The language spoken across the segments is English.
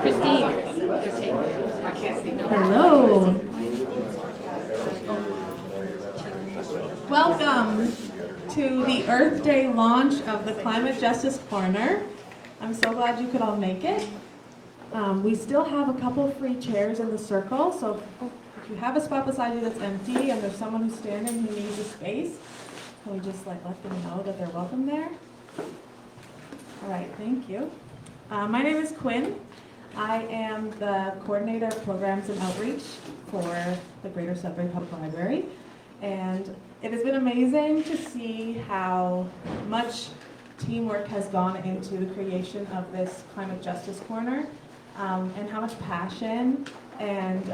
Hello. Welcome to the Earth Day launch of the Climate Justice Corner. I'm so glad you could all make it. We still have a couple free chairs in the circle, so if you have a spot beside you that's empty and there's someone who's standing who needs a space, can we just let them know that they're welcome there? All right, thank you. My name is Quinn. I am the coordinator of programs and outreach for the Greater Sudbury Public Library, and it has been amazing to see how much teamwork has gone into the creation of this Climate Justice Corner, and how much passion and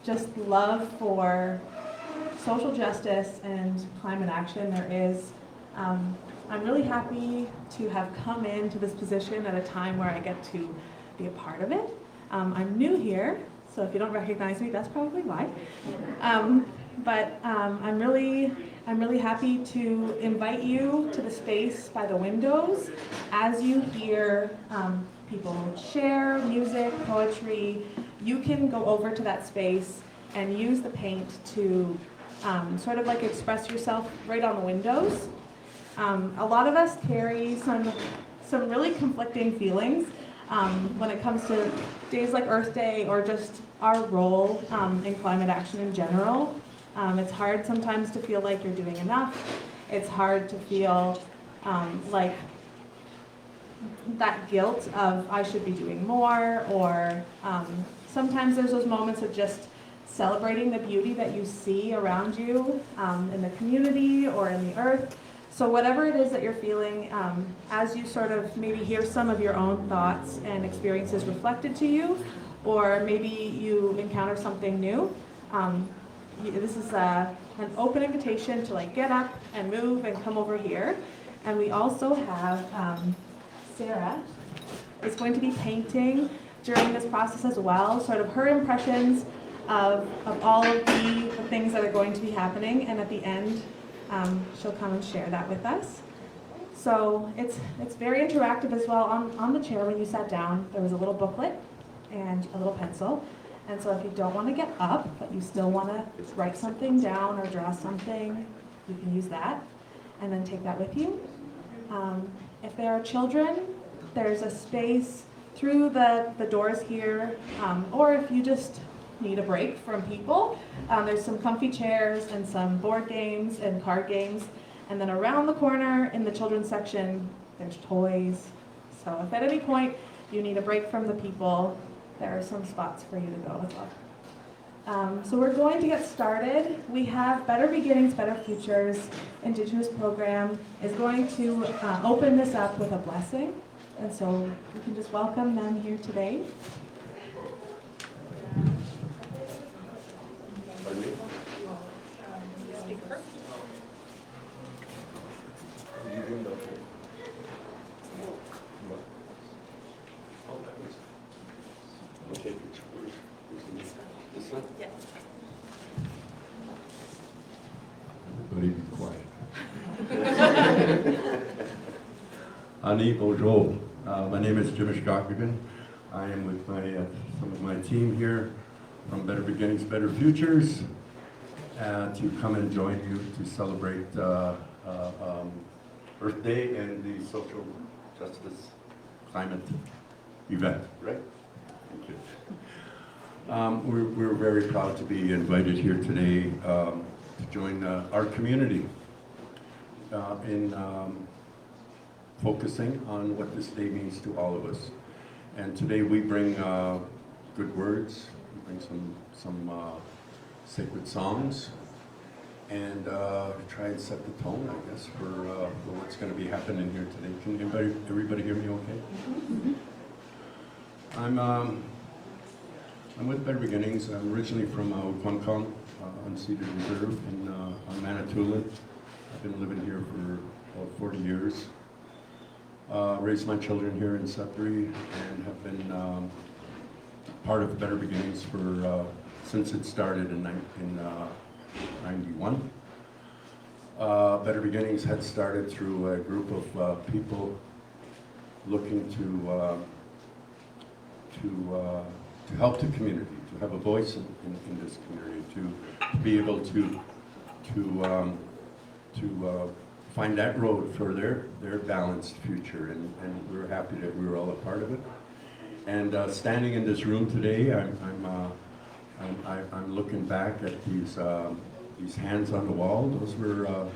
just love for social justice and climate action there is. I'm really happy to have come into this position at a time where I get to be a part of it. I'm new here, so if you don't recognize me, that's probably why. But I'm really happy to invite you to the space by the windows as you hear people share music, poetry. You can go over to that space and use the paint to sort of like express yourself right on the windows. A lot of us carry some really conflicting feelings when it comes to days like Earth Day or just our role in climate action in general. It's hard sometimes to feel like you're doing enough. It's hard to feel like that guilt of I should be doing more, or sometimes there's those moments of just celebrating the beauty that you see around you in the community or in the earth. So whatever it is that you're feeling, as you sort of maybe hear some of your own thoughts and experiences reflected to you, or maybe you encounter something new, this is an open invitation to like get up and move and come over here. And we also have Sarah is going to be painting during this process as well, sort of her impressions of all of the things that are going to be happening, and at the end she'll come and share that with us. So it's very interactive as well. On the chair when you sat down, there was a little booklet and a little pencil. And so if you don't want to get up, but you still want to write something down or draw something, you can use that and then take that with you. If there are children, there's a space through the doors here, or if you just need a break from people, there's some comfy chairs and some board games and card games. And then around the corner in the children's section, there's toys. So if at any point you need a break from the people, there are some spots for you to go as well. So we're going to get started. We have Better Beginnings, Better Futures Indigenous program is going to open this up with a blessing. And so we can just welcome them here today. Everybody be quiet. Ani Bojo. My name is Jimish Gokigan. I am with some of my team here from Better Beginnings, Better Futures to come and join you to celebrate Earth Day and the social justice climate event, right? Thank you. We're very proud to be invited here today to join our community in focusing on what this day means to all of us. And today we bring good words, we bring some sacred songs, and try and set the tone, I guess, for what's going to be happening here today. Can everybody hear me okay? Mm-hmm. I'm with Better Beginnings. I'm originally from Wukwangkong, unceded reserve on Manitoulin. I've been living here for about 40 years. Raised my children here in Sudbury and have been part of Better Beginnings for since it started in 91. Better Beginnings had started through a group of people looking to to help the community, to have a voice in this community, to be able to find that road for their balanced future, and we're happy that we were all a part of it. And standing in this room today, I'm looking back at these hands on the wall. Those were a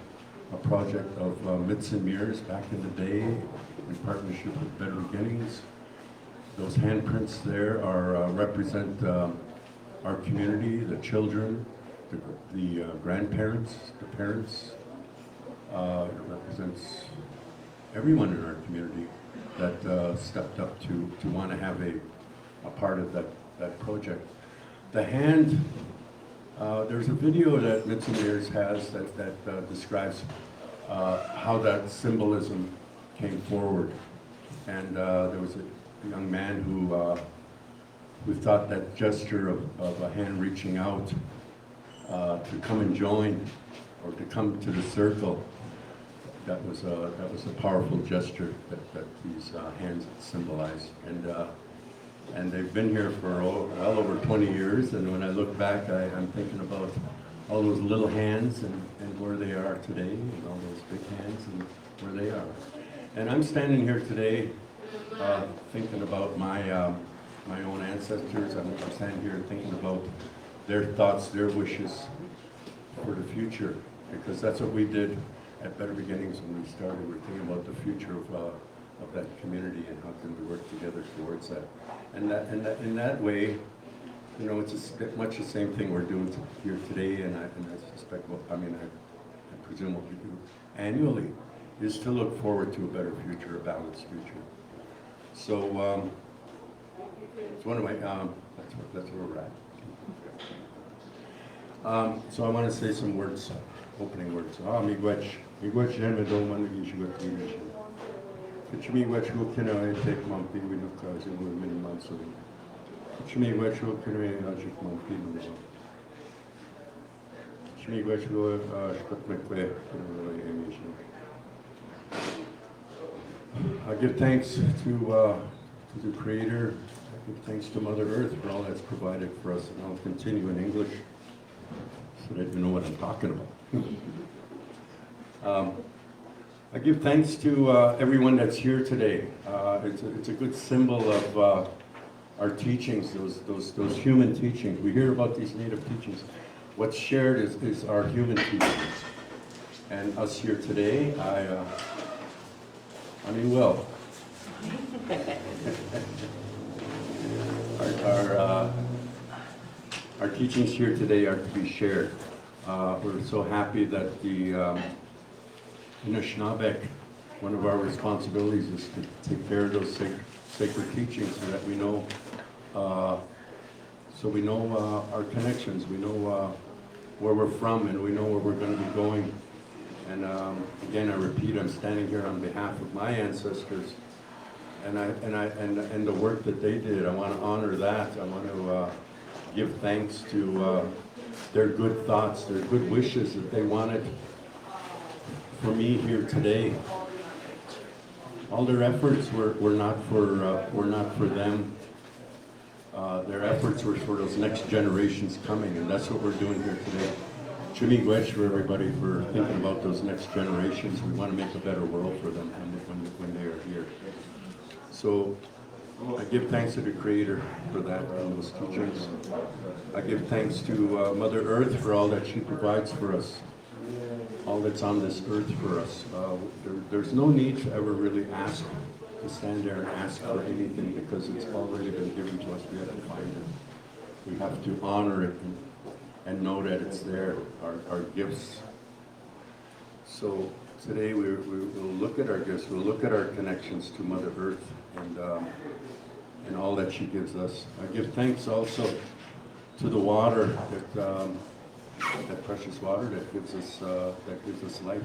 project of Mitts and Mears back in the day in partnership with Better Beginnings. Those handprints there represent our community, the children, the grandparents, the parents. It represents everyone in our community that stepped up to want to have a part of that project. The hand, there's a video that Mitts and Mears has that describes how that symbolism came forward. And there was a young man who thought that gesture of a hand reaching out to come and join, or to come to the circle, that was a powerful gesture that these hands symbolize. And they've been here for well over 20 years, and when I look back, I'm thinking about all those little hands and where they are today, and all those big hands and where they are. And I'm standing here today thinking about my own ancestors. I'm standing here thinking about their thoughts, their wishes for the future, because that's what we did at Better Beginnings when we started. We're thinking about the future of that community and how can we work together towards that. And in that way, you know, it's much the same thing we're doing here today, and I suspect, I presume what we do annually is to look forward to a better future, a balanced future. So, it's one of my, that's where we're at. So I want to say some words, opening words. Miigwech jen me do man gi shugo timishin. Kichmi wech hu kina I take mampi we look as in we many months of it. Kichmi wech hu kina I ajik mampi we look. Kichmi wech hu shkot mekwe emishin. I give thanks to the Creator. I give thanks to Mother Earth for all that's provided for us, and I'll continue in English so that you know what I'm talking about. I give thanks to everyone that's here today. It's a good symbol of our teachings, those human teachings. We hear about these Native teachings. What's shared is our human teachings. And us here today, I mean, well, our teachings here today are to be shared. We're so happy that the Anishinaabe, one of our responsibilities is to take care of those sacred teachings so that we know, our connections, we know where we're from, and we know where we're going to be going. And again, I repeat, I'm standing here on behalf of my ancestors, and the work that they did. I want to honor that. I want to give thanks to their good thoughts, their good wishes that they wanted for me here today. All their efforts were not for them. Their efforts were for those next generations coming, and that's what we're doing here today. Miigwech for everybody for thinking about those next generations. We want to make a better world for them when they are here. So I give thanks to the Creator for that and those teachings. I give thanks to Mother Earth for all that she provides for us, all that's on this earth for us. There's no need to ever really ask, to stand there and ask for anything, because it's already been given to us. We have to find it. We have to honor it and know that it's there, our gifts. So today we'll look at our gifts, we'll look at our connections to Mother Earth and all that she gives us. I give thanks also to the water, that precious water that gives us life,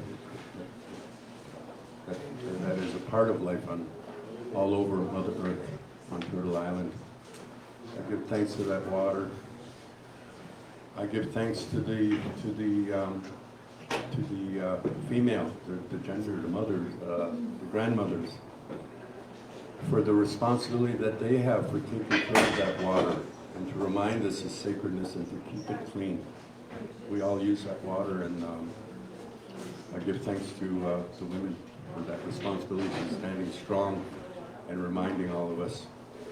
that is a part of life all over Mother Earth, on Turtle Island. I give thanks to that water. I give thanks to the female, the gender, the mothers, the grandmothers, for the responsibility that they have for taking care of that water and to remind us of sacredness and to keep it clean. We all use that water, and I give thanks to the women for that responsibility, for standing strong and reminding all of us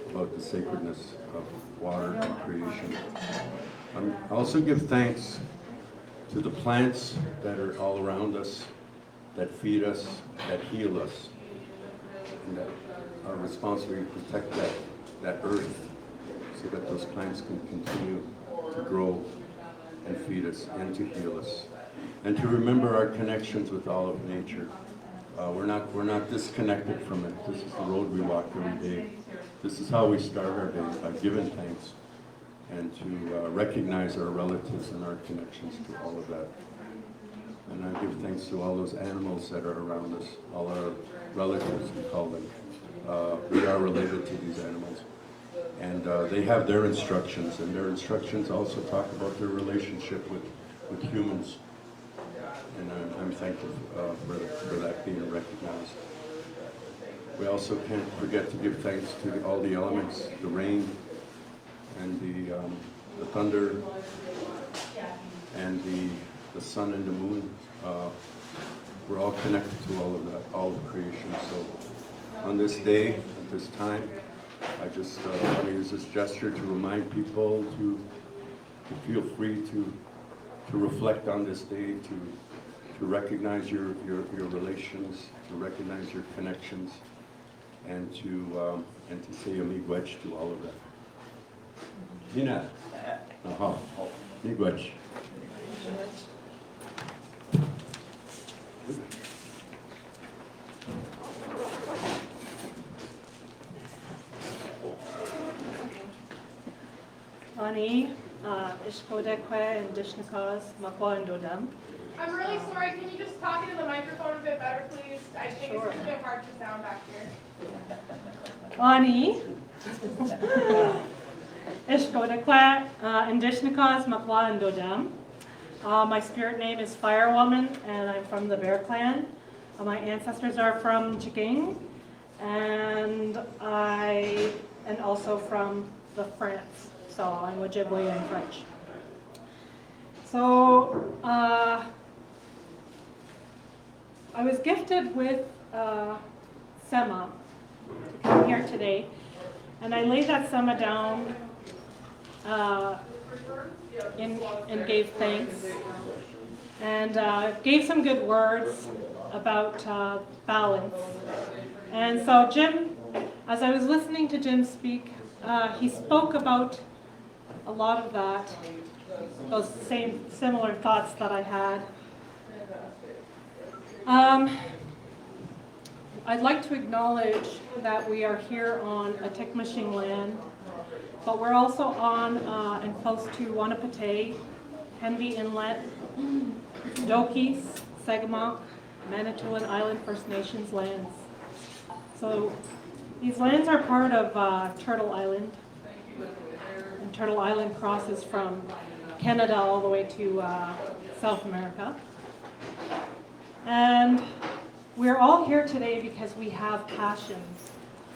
about the sacredness of water and creation. I also give thanks to the plants that are all around us, that feed us, that heal us, and that are responsible to protect that earth so that those plants can continue to grow and feed us and to heal us. And to remember our connections with all of nature. We're not disconnected from it. This is the road we walk every day. This is how we start our day, by giving thanks and to recognize our relatives and our connections to all of that. And I give thanks to all those animals that are around us, all our relatives, we call them. We are related to these animals. And they have their instructions, and their instructions also talk about their relationship with humans. And I'm thankful for that being recognized. We also can't forget to give thanks to all the elements, the rain, and the thunder, and the sun and the moon. We're all connected to all of that, all of creation. So on this day, at this time, I just want to use this gesture to remind people to feel free to reflect on this day, to recognize your relations, to recognize your connections, and to say a miigwech to all of that. Nina. Aha. Miigwech. Ani, Ishkodekwe and Dishnakas, Makwa and Dodam. I'm really sorry, can you just talk into the microphone a bit better, please? I think Sure. it's a bit hard to sound back here. Ani, Ishkodekwe and Dishnakas, Makwa and Dodam. My spirit name is Firewoman, and I'm from the Bear Clan. My ancestors are from Chiging, and also from the France. So I'm Ojibwe and French. So I was gifted with sema to come here today, and I laid that sema down and gave thanks and gave some good words about balance. And so Jim, as I was listening to Jim speak, he spoke about a lot of that, those similar thoughts that I had. I'd like to acknowledge that we are here on Atikmashing land, but we're also on and close to Wanapate, Henby Inlet, Dokis, Sagamok, Manitoulin Island First Nations lands. So these lands are part of Turtle Island, and Turtle Island crosses from Canada all the way to South America. And we're all here today because we have passions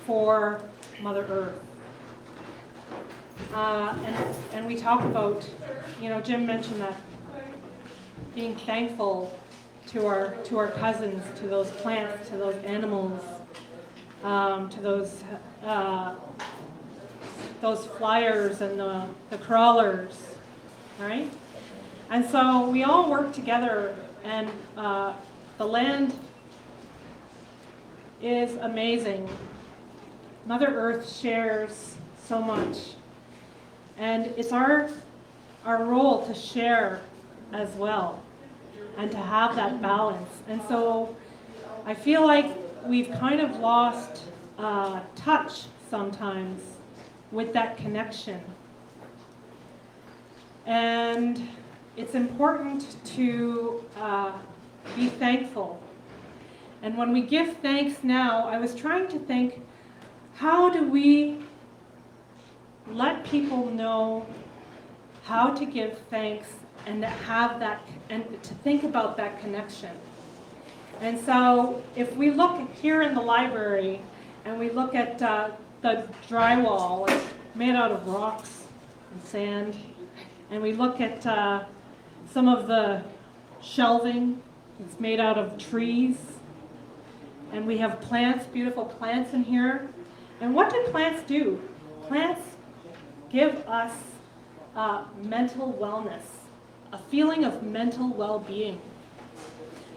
for Mother Earth. And we talk about, Jim mentioned that being thankful to our cousins, to those plants, to those animals, to those flyers and the crawlers, right? And so we all work together, and the land is amazing. Mother Earth shares so much, and it's our role to share as well and to have that balance. And so I feel like we've kind of lost touch sometimes with that connection. And it's important to be thankful. And when we give thanks now, I was trying to think, how do we let people know how to give thanks and to have that, and to think about that connection? And so if we look here in the library, and we look at the drywall, it's made out of rocks and sand, and we look at some of the shelving, it's made out of trees, and we have plants, beautiful plants in here. And what do plants do? Plants give us mental wellness, a feeling of mental well-being.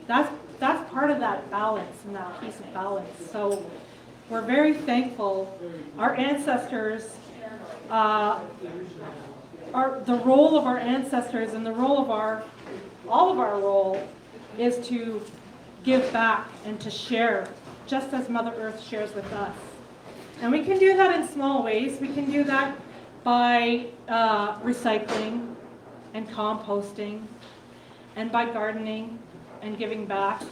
That's part of that balance and that piece of balance. So we're very thankful. Our ancestors, the role of our ancestors and the role of all of our role is to give back and to share, just as Mother Earth shares with us. And we can do that in small ways. We can do that by recycling and composting, and by gardening and giving back.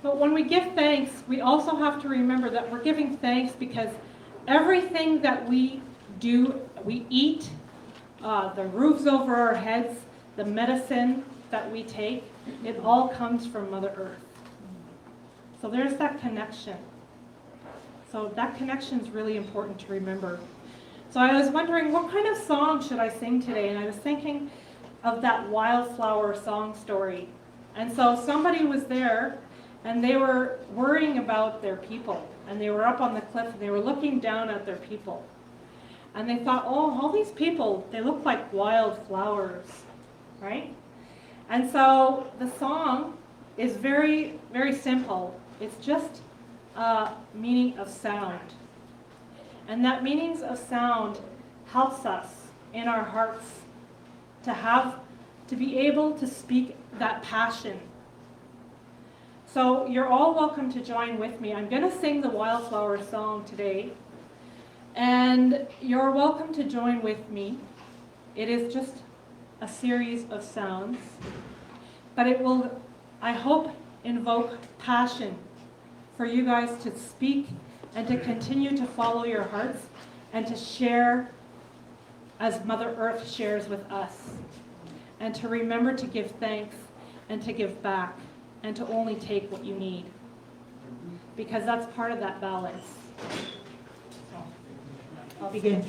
But when we give thanks, we also have to remember that we're giving thanks because everything that we do, we eat, the roofs over our heads, the medicine that we take, it all comes from Mother Earth. So there's that connection. So that connection is really important to remember. So I was wondering, what kind of song should I sing today? And I was thinking of that wildflower song story. And so somebody was there, and they were worrying about their people. And they were up on the cliff, and they were looking down at their people. And they thought, oh, all these people, they look like wildflowers, right? And so the song is very, very simple. It's just meaning of sound. And that meanings of sound helps us in our hearts to be able to speak that passion. So you're all welcome to join with me. I'm going to sing the Wildflower song today. And you're welcome to join with me. It is just a series of sounds. But it will, I hope, invoke passion for you guys to speak and to continue to follow your hearts and to share as Mother Earth shares with us. And to remember to give thanks and to give back and to only take what you need. Because that's part of that balance. So, I'll begin.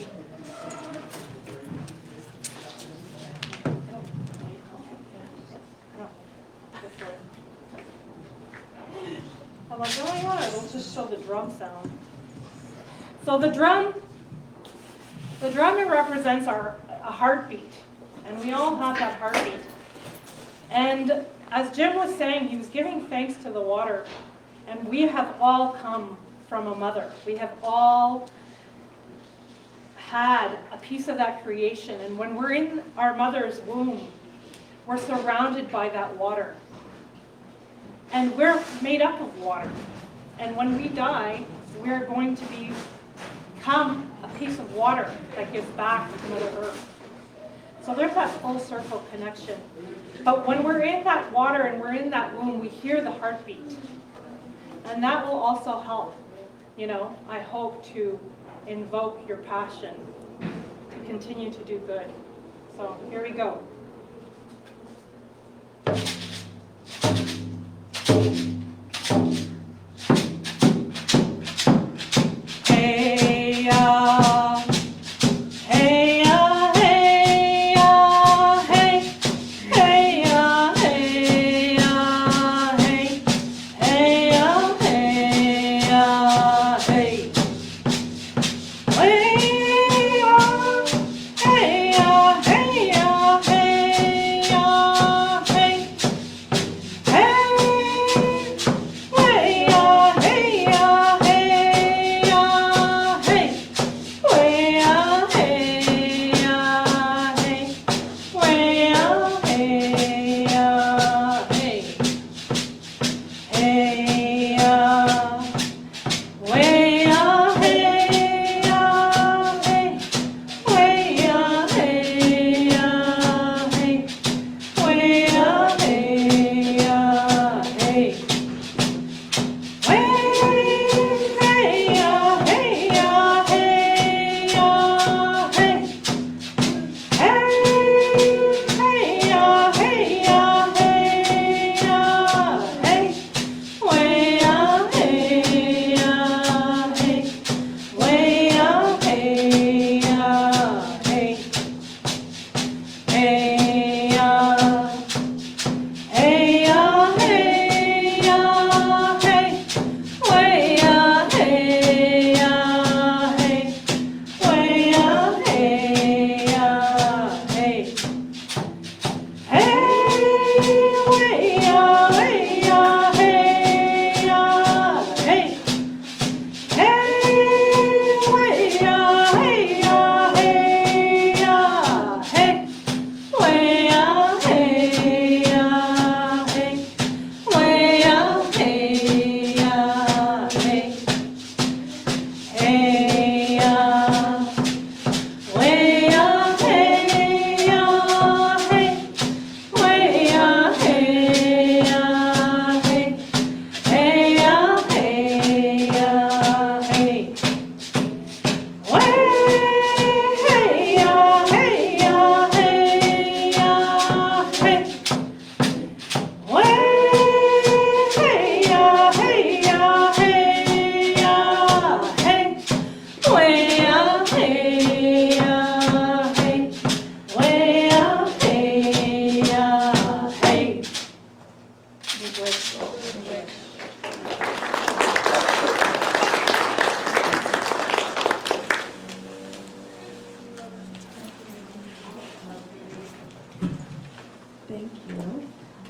I'm like, oh my God, let's just show the drum sound. So the drum it represents a heartbeat, and we all have that heartbeat. And as Jim was saying, he was giving thanks to the water, and we have all come from a mother. We have all had a piece of that creation, and when we're in our mother's womb, we're surrounded by that water. And we're made up of water. And when we die, we're going to become a piece of water that gives back to Mother Earth. So there's that full circle connection. But when we're in that water and we're in that womb, we hear the heartbeat. And that will also help, I hope, to invoke your passion to continue to do good. So here we go.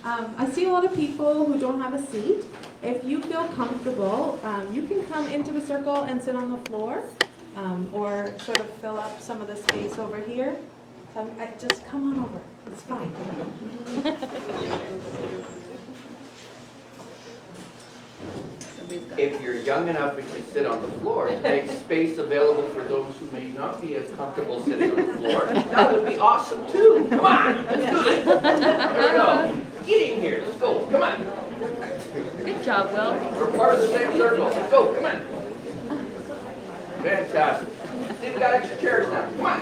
I see a lot of people who don't have a seat. If you feel comfortable, you can come into the circle and sit on the floor, or sort of fill up some of the space over here. Just come on over. It's fine. If you're young enough and can sit on the floor, make space available for those who may not be as comfortable sitting on the floor. That would be awesome too. Come on, let's do this. There we go. Get in here, let's go. Come on. Good job, Will. We're part of the same circle. Let's go. Come on. Fantastic. See, we got extra chairs now. Come on.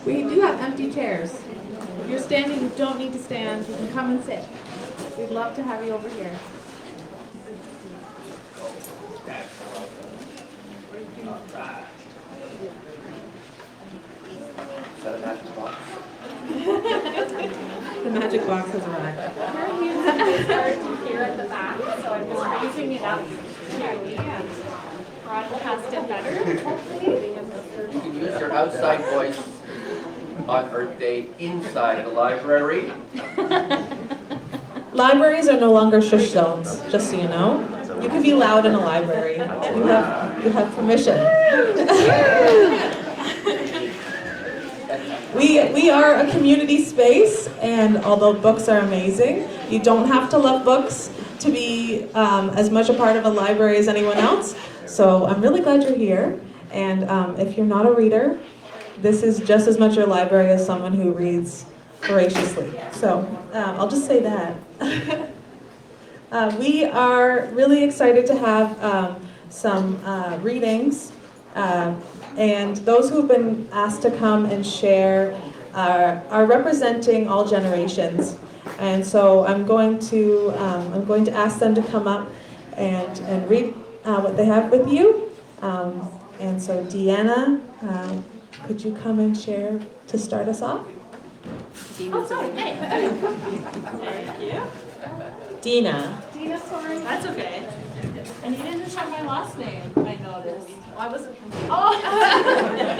We do have empty chairs. If you're standing, you don't need to stand. You can come and sit. We'd love to have you over here. Is that a magic box? The magic box has arrived. Our hands start here at the back, so I'm just raising it up slowly and broadcast it better, hopefully. You can use your outside voice on Earth Day inside the library. Libraries are no longer shush zones, just so you know. You can be loud in a library. You have permission. We are a community space, and although books are amazing, you don't have to love books to be as much a part of a library as anyone else. So I'm really glad you're here. And if you're not a reader, this is just as much your library as someone who reads voraciously. So I'll just say that. We are really excited to have some readings, and those who've been asked to come and share are representing all generations. And so I'm going to ask them to come up and read what they have with you. And so Deanna, could you come and share to start us off? Oh, sorry. Hey. Thank you. Dina. Dina, sorry. That's okay. And you didn't try my last name, I noticed. I wasn't. Oh!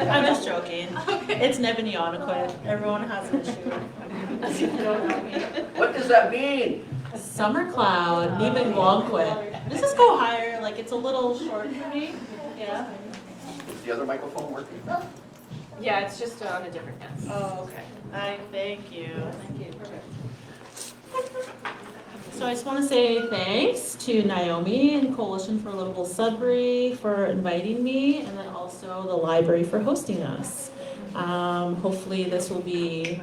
I'm just joking. Okay. It's Nebenionaquit. Everyone has an issue. What does that mean? Summer cloud, Nebenionaquit. Does this go higher? Like it's a little short for me? Yeah? Is the other microphone working? Yeah, it's just on a different desk. Oh, okay. Thank you. Thank you. So I just want to say thanks to Naomi and Coalition for Livable Sudbury for inviting me, and then also the library for hosting us. Hopefully this will be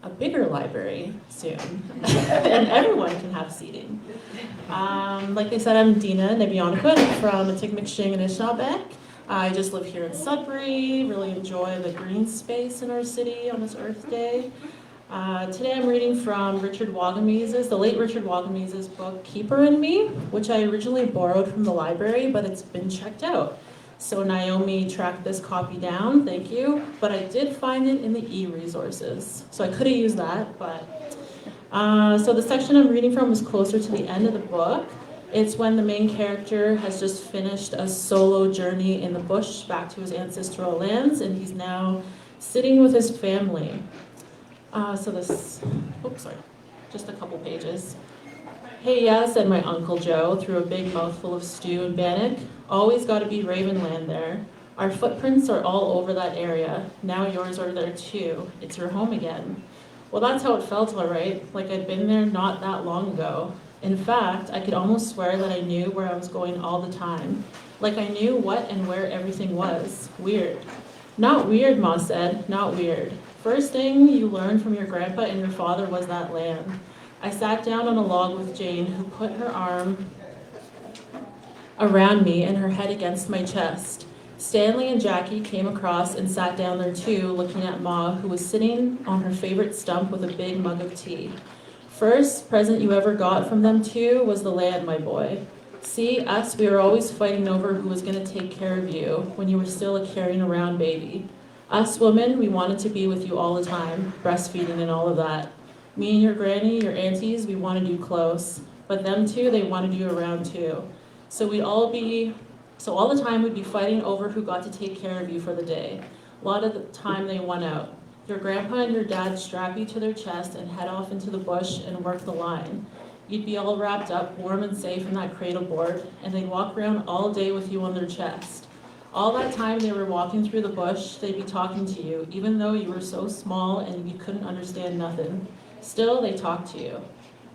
a bigger library soon, and everyone can have seating. Like I said, I'm Dina Nebenionaquit from Atikomiksing and Anishinaabe. I just live here in Sudbury, really enjoy the green space in our city on this Earth Day. Today I'm reading from the late Richard Wagamese's book, Keeper in Me, which I originally borrowed from the library, but it's been checked out. So Naomi tracked this copy down, thank you, but I did find it in the e-resources. So I could have used that, but... So the section I'm reading from is closer to the end of the book. It's when the main character has just finished a solo journey in the bush back to his ancestral lands, and he's now sitting with his family. Just a couple pages. Hey, yeah, said my Uncle Joe through a big mouthful of stew and bannock. Always gotta be Ravenland there. Our footprints are all over that area. Now yours are there too. It's your home again. Well, that's how it felt, all right. Like I'd been there not that long ago. In fact, I could almost swear that I knew where I was going all the time. Like I knew what and where everything was. Weird. Not weird, Ma said, not weird. First thing you learned from your grandpa and your father was that land. I sat down on a log with Jane, who put her arm around me and her head against my chest. Stanley and Jackie came across and sat down there too, looking at Ma, who was sitting on her favorite stump with a big mug of tea. First present you ever got from them two was the land, my boy. See, us, we were always fighting over who was going to take care of you when you were still a carrying around baby. Us women, we wanted to be with you all the time, breastfeeding and all of that. Me and your granny, your aunties, we wanted you close. But them two, they wanted you around too. So all the time we'd be fighting over who got to take care of you for the day. A lot of the time they won out. Your grandpa and your dad strap you to their chest and head off into the bush and work the line. You'd be all wrapped up, warm and safe in that cradle board, and they'd walk around all day with you on their chest. All that time they were walking through the bush, they'd be talking to you, even though you were so small and you couldn't understand nothing. Still, they talked to you.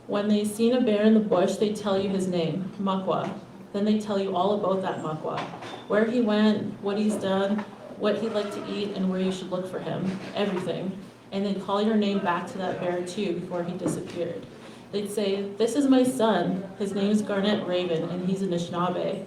When they seen a bear in the bush, they'd tell you his name, Mukwa. Then they'd tell you all about that Mukwa, where he went, what he's done, what he'd like to eat, and where you should look for him, everything. And they'd call your name back to that bear too before he disappeared. They'd say, this is my son, his name's Garnet Raven, and he's a Anishinaabe.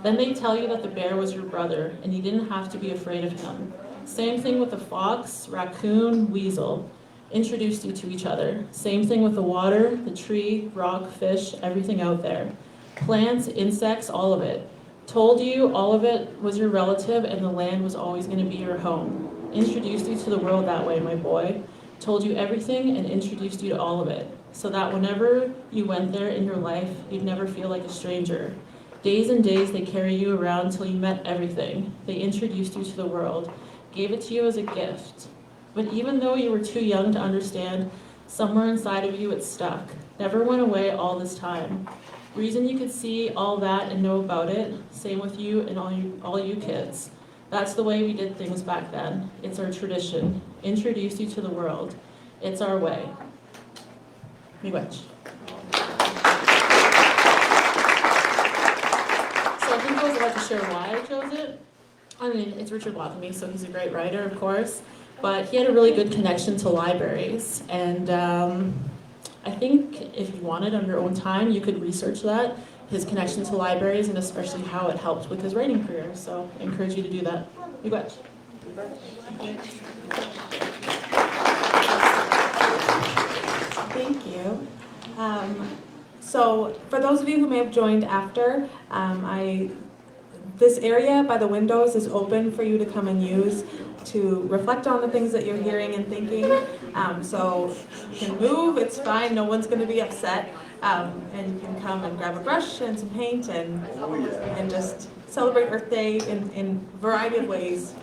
Then they'd tell you that the bear was your brother, and you didn't have to be afraid of him. Same thing with the fox, raccoon, weasel. Introduced you to each other. Same thing with the water, the tree, rock, fish, everything out there. Plants, insects, all of it. Told you all of it was your relative and the land was always going to be your home. Introduced you to the world that way, my boy. Told you everything and introduced you to all of it. So that whenever you went there in your life, you'd never feel like a stranger. Days and days they carry you around till you met everything. They introduced you to the world, gave it to you as a gift. But even though you were too young to understand, somewhere inside of you it stuck. Never went away all this time. Reason you could see all that and know about it, same with you and all you kids. That's the way we did things back then. It's our tradition. Introduce you to the world. It's our way. Miigwech. So I think I was about to share why I chose it. I mean, it's Richard Lothamy, so he's a great writer, of course, but he had a really good connection to libraries, and I think if you wanted on your own time, you could research that, his connection to libraries, and especially how it helped with his writing career. So I encourage you to do that. Miigwech. Thank you. So for those of you who may have joined after, this area by the windows is open for you to come and use to reflect on the things that you're hearing and thinking. So you can move, it's fine, no one's going to be upset. And you can come and grab a brush and some paint and just celebrate Earth Day in a variety of ways.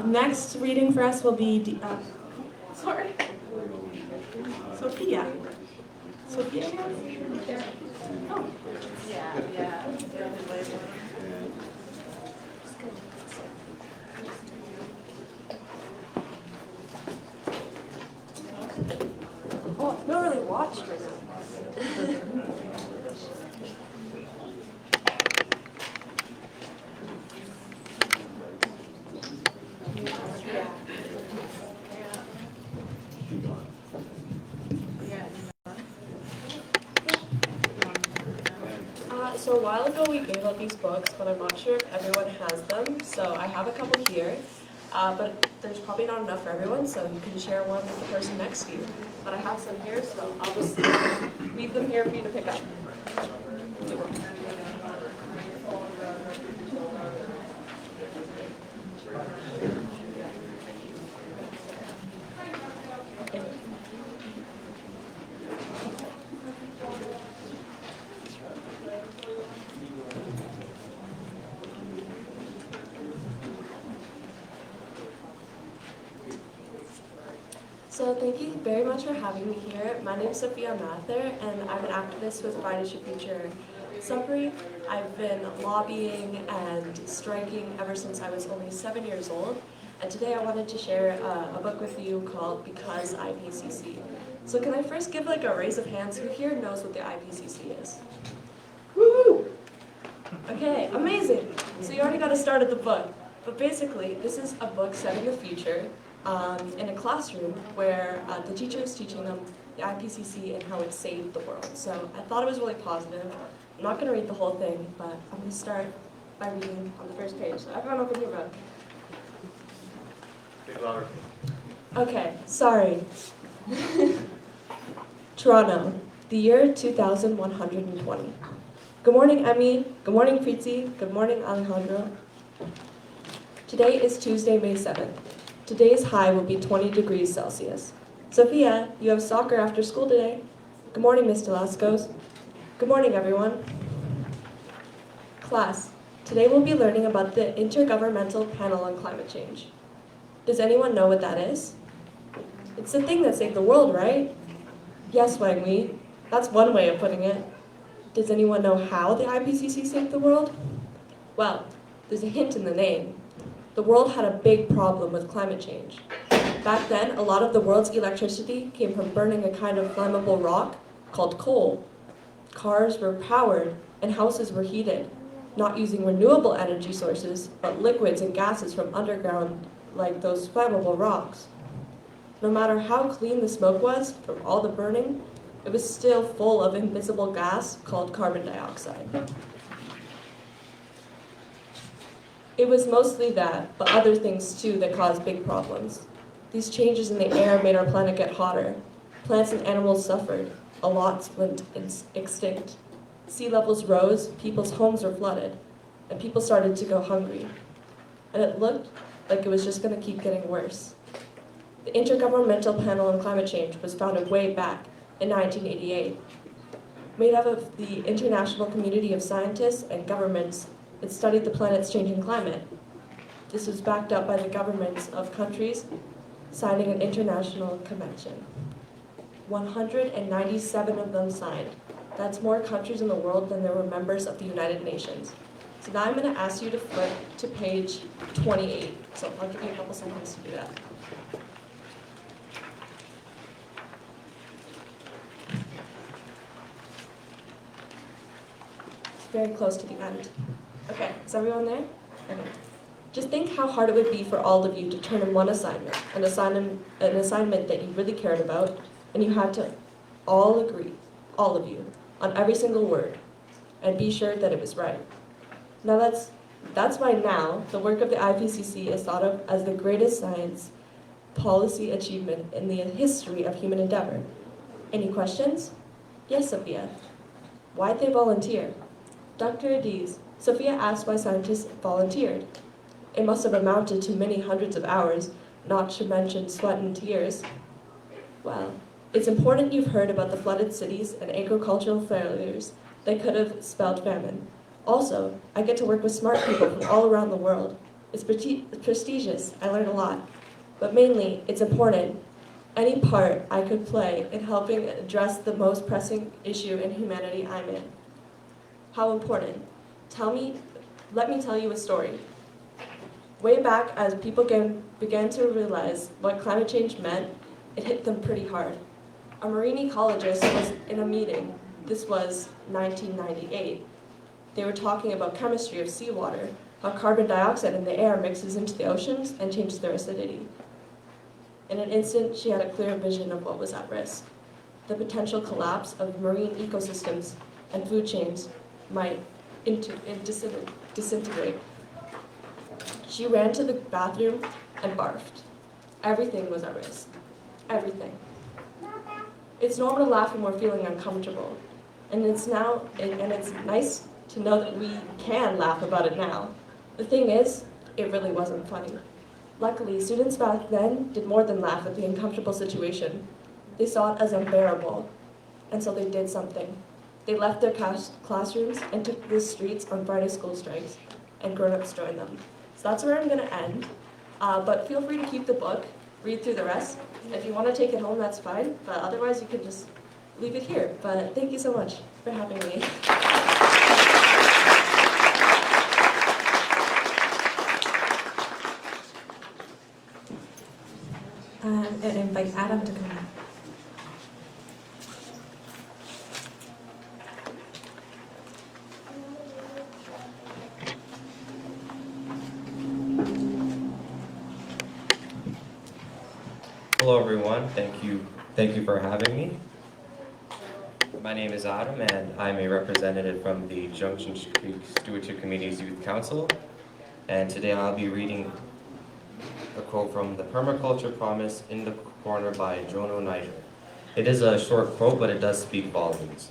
Next reading for us will be Sophia. Sophia? Oh. Yeah. Oh, not really watched right now. So a while ago we gave out these books, but I'm not sure if everyone has them. So I have a couple here, but there's probably not enough for everyone, so you can share one with the person next to you. But I have some here, so I'll just leave them here for you to pick up. So thank you very much for having me here. My name is Sophia Mather, and I'm an activist with Fridays for Future Sudbury. I've been lobbying and striking ever since I was only 7 years old. And today I wanted to share a book with you called Because IPCC. So can I first give like a raise of hands? Who here knows what the IPCC is? Woo! Okay, amazing. So you already got to start at the book. But basically, this is a book set in the future in a classroom where the teacher is teaching them the IPCC and how it saved the world. So I thought it was really positive. I'm not going to read the whole thing, but I'm going to start by reading on the first page. So everyone open your book. Speak louder. Okay, sorry. Toronto, the year 2120. Good morning, Emmy. Good morning, Fritzi. Good morning, Alejandro. Today is Tuesday, May 7th. Today's high will be 20 degrees Celsius. Sophia, you have soccer after school today. Good morning, Miss Delascos. Good morning, everyone. Class, today we'll be learning about the Intergovernmental Panel on Climate Change. Does anyone know what that is? It's the thing that saved the world, right? Yes, Wang Li. That's one way of putting it. Does anyone know how the IPCC saved the world? Well, there's a hint in the name. The world had a big problem with climate change. Back then, a lot of the world's electricity came from burning a kind of flammable rock called coal. Cars were powered and houses were heated, not using renewable energy sources, but liquids and gases from underground like those flammable rocks. No matter how clean the smoke was from all the burning, it was still full of invisible gas called carbon dioxide. It was mostly that, but other things too that caused big problems. These changes in the air made our planet get hotter. Plants and animals suffered. A lot went extinct. Sea levels rose, people's homes were flooded, and people started to go hungry. And it looked like it was just going to keep getting worse. The Intergovernmental Panel on Climate Change was founded way back in 1988. Made up of the international community of scientists and governments that studied the planet's changing climate. This was backed up by the governments of countries signing an international convention. 197 of them signed. That's more countries in the world than there were members of the United Nations. So now I'm going to ask you to flip to page 28. So I'll give you a couple seconds to do that. It's very close to the end. Okay, is everyone there? Okay. Just think how hard it would be for all of you to turn in one assignment, an assignment that you really cared about, and you had to all agree, all of you, on every single word, and be sure that it was right. Now that's why now the work of the IPCC is thought of as the greatest science policy achievement in the history of human endeavor. Any questions? Yes, Sophia. Why'd they volunteer? Dr. Adiz, Sophia asked why scientists volunteered. It must have amounted to many hundreds of hours, not to mention sweat and tears. Well, it's important you've heard about the flooded cities and agricultural failures that could have spelled famine. Also, I get to work with smart people from all around the world. It's prestigious, I learn a lot. But mainly, it's important. Any part I could play in helping address the most pressing issue in humanity I'm in. How important? Let me tell you a story. Way back, as people began to realize what climate change meant, it hit them pretty hard. A marine ecologist was in a meeting. This was 1998. They were talking about chemistry of seawater, how carbon dioxide in the air mixes into the oceans and changes their acidity. In an instant, she had a clear vision of what was at risk. The potential collapse of marine ecosystems and food chains might disintegrate. She ran to the bathroom and barfed. Everything was at risk. Everything. It's normal to laugh when we're feeling uncomfortable. And it's nice to know that we can laugh about it now. The thing is, it really wasn't funny. Luckily, students back then did more than laugh at the uncomfortable situation. They saw it as unbearable, and so they did something. They left their classrooms and took the streets on Friday school strikes, and grown-ups joined them. So that's where I'm going to end, but feel free to keep the book, read through the rest. If you want to take it home, that's fine, but otherwise you can just leave it here. But thank you so much for having me. And invite Adam to come up. everyone. Thank you for having me. My name is Adam, and I'm a representative from the Junction Creek Stewardship Committee's Youth Council. And today I'll be reading a quote from The Permaculture Promise in the Corner by Jono Niger. It is a short quote, but it does speak volumes.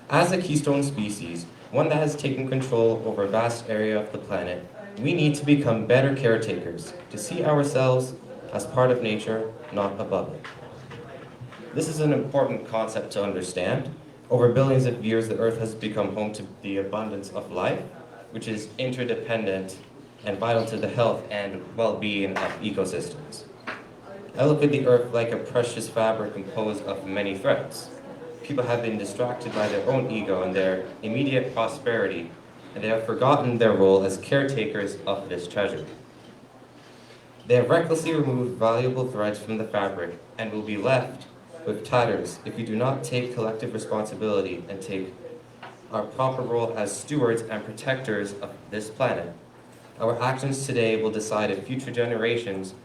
As a keystone species, one that has taken control over a vast area of the planet, we need to become better caretakers, to see ourselves as part of nature, not above it. This is an important concept to understand. Over billions of years, the Earth has become home to the abundance of life, which is interdependent and vital to the health and well-being of ecosystems. I look at the Earth like a precious fabric composed of many threads. People have been distracted by their own ego and their immediate prosperity, and they have forgotten their role as caretakers of this treasure. They have recklessly removed valuable threads from the fabric and will be left with tatters if we do not take collective responsibility and take our proper role as stewards and protectors of this planet. Our actions today will decide if future generations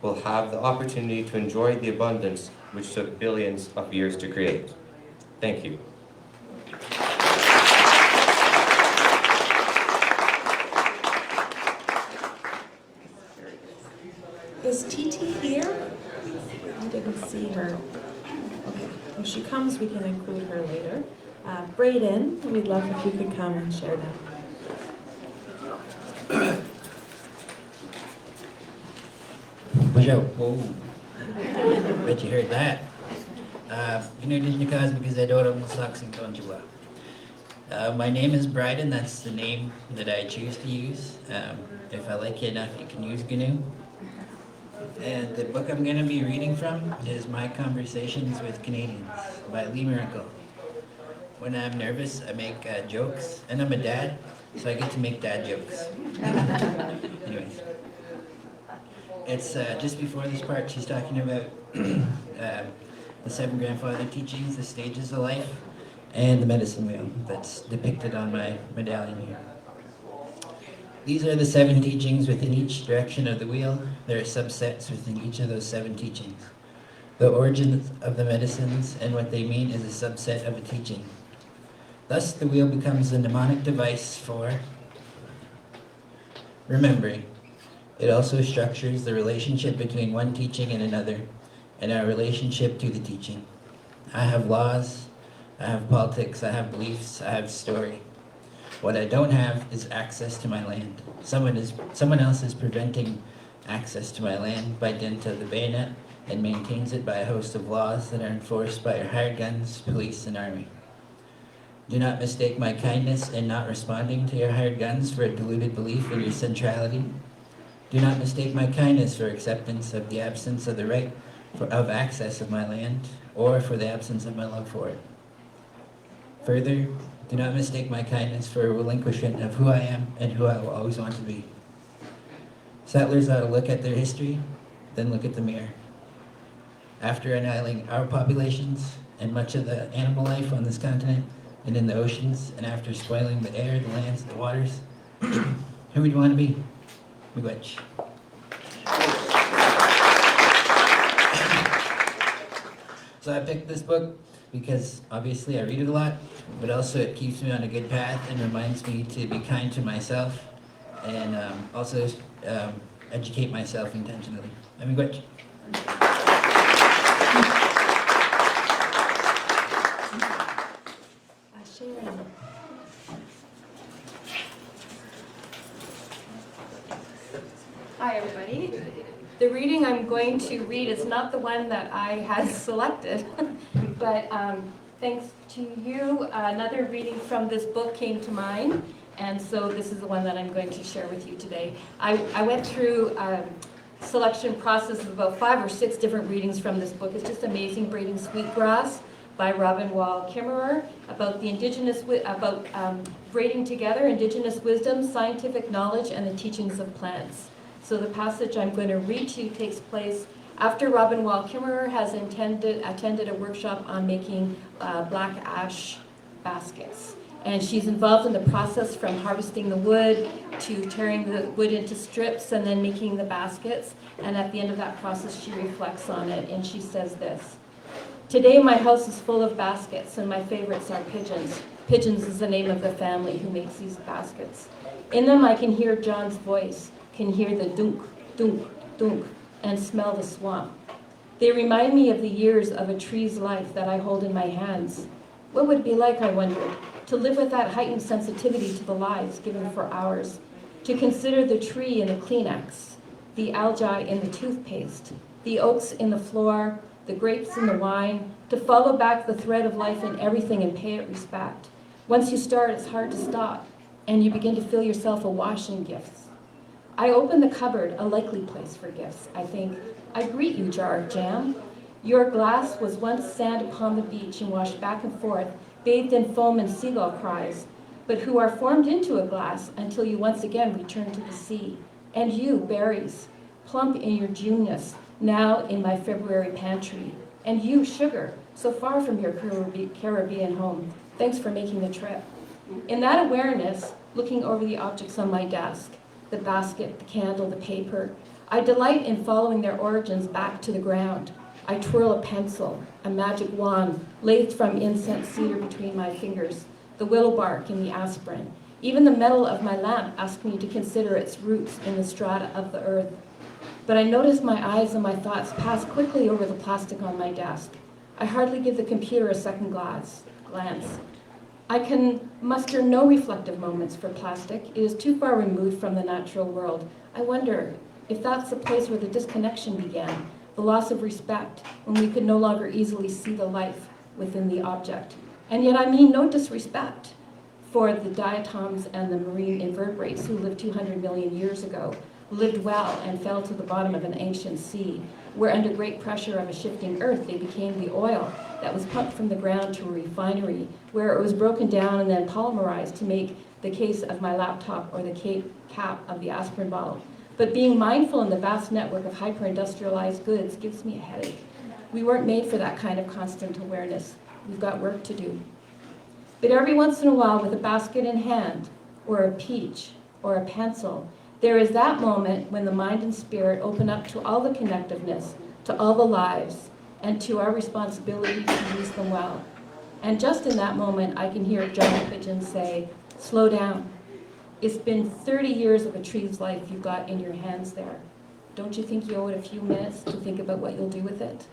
will have the opportunity to enjoy the abundance which took billions of years to create. Thank you. Is TT here? I didn't see her. Okay, when she comes, we can include her later. Brayden, we'd love if you could come and share that. Watch out. Whoa. Bet you heard that. Pinagin niyo kasi Isadora mo saksing konjula. My name is Bryden. That's the name that I choose to use. If I like you enough, you can use GNU. And the book I'm going to be reading from is My Conversations with Canadians by Lee Miracle. When I'm nervous, I make jokes, and I'm a dad, so I get to make dad jokes. Anyways, it's just before this part, she's talking about the 7 grandfather teachings, the stages of life, and the medicine wheel that's depicted on my medallion here. These are the 7 teachings within each direction of the wheel. There are subsets within each of those 7 teachings. The origin of the medicines and what they mean is a subset of a teaching. Thus, the wheel becomes a mnemonic device for remembering. It also structures the relationship between one teaching and another, and our relationship to the teaching. I have laws, I have politics, I have beliefs, I have story. What I don't have is access to my land. Someone else is preventing access to my land by dint of the bayonet and maintains it by a host of laws that are enforced by our hired guns, police, and army. Do not mistake my kindness in not responding to your hired guns for a deluded belief in your centrality. Do not mistake my kindness for acceptance of the absence of the right of access of my land, or for the absence of my love for it. Further, do not mistake my kindness for a relinquishment of who I am and who I will always want to be. Settlers ought to look at their history, then look at the mirror. After annihilating our populations and much of the animal life on this continent and in the oceans, and after spoiling the air, the lands, the waters, who would you want to be? Miigwech. So I picked this book because obviously I read it a lot, but also it keeps me on a good path and reminds me to be kind to myself and also educate myself intentionally. Miigwech. Sharon. Hi, everybody. The reading I'm going to read is not the one that I had selected, but thanks to you, another reading from this book came to mind, and so this is the one that I'm going to share with you today. I went through a selection process of about 5 or 6 different readings from this book. It's just amazing, Braiding Sweetgrass by Robin Wall Kimmerer, about braiding together Indigenous wisdom, scientific knowledge, and the teachings of plants. So the passage I'm going to read to you takes place after Robin Wall Kimmerer has attended a workshop on making black ash baskets. And she's involved in the process from harvesting the wood to tearing the wood into strips and then making the baskets. And at the end of that process, she reflects on it and she says this: "Today my house is full of baskets and my favorites are pigeons. Pigeons is the name of the family who makes these baskets. In them I can hear John's voice, can hear the dunk, dunk, dunk, and smell the swamp. They remind me of the years of a tree's life that I hold in my hands. What would it be like, I wondered, to live with that heightened sensitivity to the lives given for ours, to consider the tree in the Kleenex, the algae in the toothpaste, the oaks in the floor, the grapes in the wine, to follow back the thread of life in everything and pay it respect. Once you start, it's hard to stop, and you begin to feel yourself awash in gifts. I open the cupboard, a likely place for gifts. I think, I greet you, jar of jam. Your glass was once sand upon the beach and washed back and forth, bathed in foam and seagull cries, but who are formed into a glass until you once again return to the sea. And you, berries, plump in your Juneness, now in my February pantry. And you, sugar, so far from your Caribbean home. Thanks for making the trip." In that awareness, looking over the objects on my desk, the basket, the candle, the paper, I delight in following their origins back to the ground. I twirl a pencil, a magic wand, lathed from incense cedar between my fingers, the willow bark and the aspirin. Even the metal of my lamp asks me to consider its roots in the strata of the earth. But I notice my eyes and my thoughts pass quickly over the plastic on my desk. I hardly give the computer a second glance. I can muster no reflective moments for plastic. It is too far removed from the natural world. I wonder if that's the place where the disconnection began, the loss of respect, when we could no longer easily see the life within the object. And yet I mean no disrespect for the diatoms and the marine invertebrates who lived 200 million years ago, lived well and fell to the bottom of an ancient sea, where under great pressure of a shifting earth they became the oil that was pumped from the ground to a refinery, where it was broken down and then polymerized to make the case of my laptop or the cap of the aspirin bottle. But being mindful in the vast network of hyper-industrialized goods gives me a headache. We weren't made for that kind of constant awareness. We've got work to do. But every once in a while, with a basket in hand, or a peach, or a pencil, there is that moment when the mind and spirit open up to all the connectiveness, to all the lives, and to our responsibility to use them well. And just in that moment, I can hear John Pigeon say, "Slow down. It's been 30 years of a tree's life you've got in your hands there. Don't you think you owe it a few minutes to think about what you'll do with it?"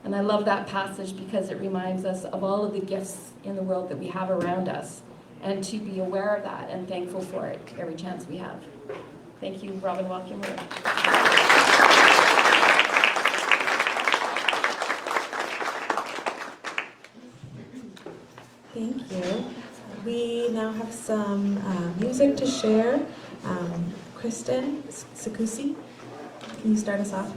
And I love that passage because it reminds us of all of the gifts in the world that we have around us, and to be aware of that and thankful for it every chance we have. Thank you, Robin Walkenberg. Thank you. We now have some music to share. Kristen Sakusi, can you start us off?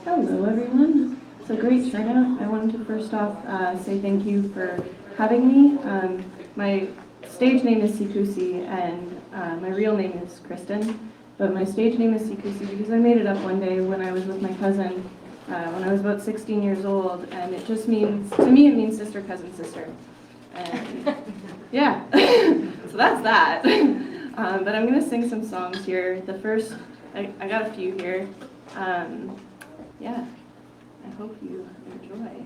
Hello everyone. So great turnout. I wanted to first off say thank you for having me. My stage name is Sikusi and my real name is Kristen, but my stage name is Sikusi because I made it up one day when I was with my cousin when I was about 16 years old, and it just means, to me it means sister, cousin, sister. And yeah, so that's that. But I'm going to sing some songs here. The first, I got a few here. Yeah, I hope you enjoy.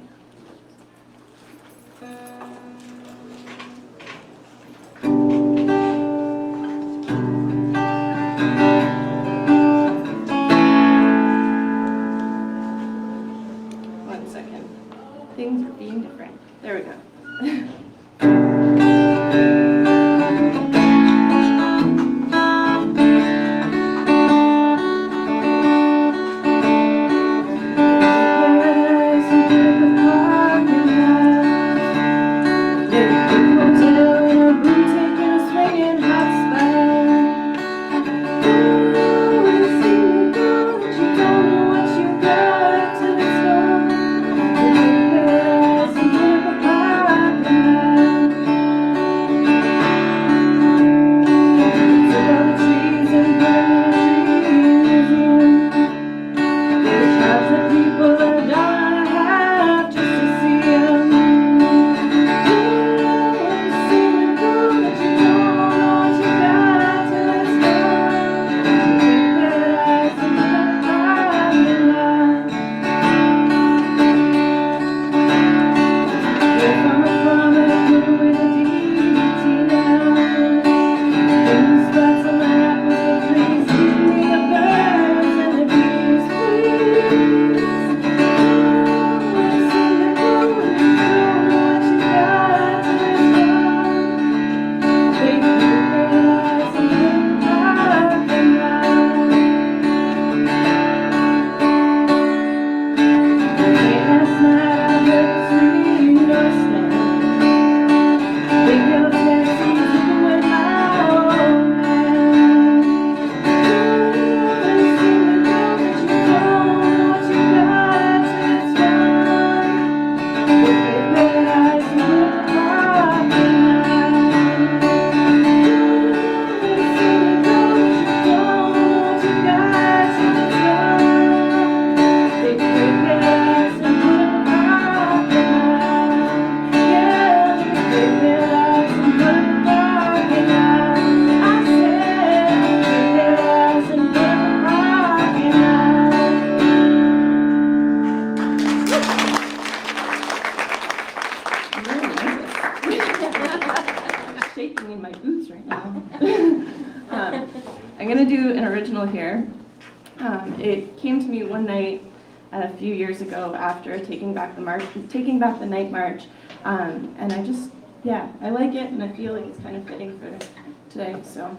One second. Things are being different. There we go. Hotel room taking us going to do an original here. It came to me one night a few years ago after taking back the night march, and I just, yeah, I like it, and I feel like it's kind of fitting for today, so.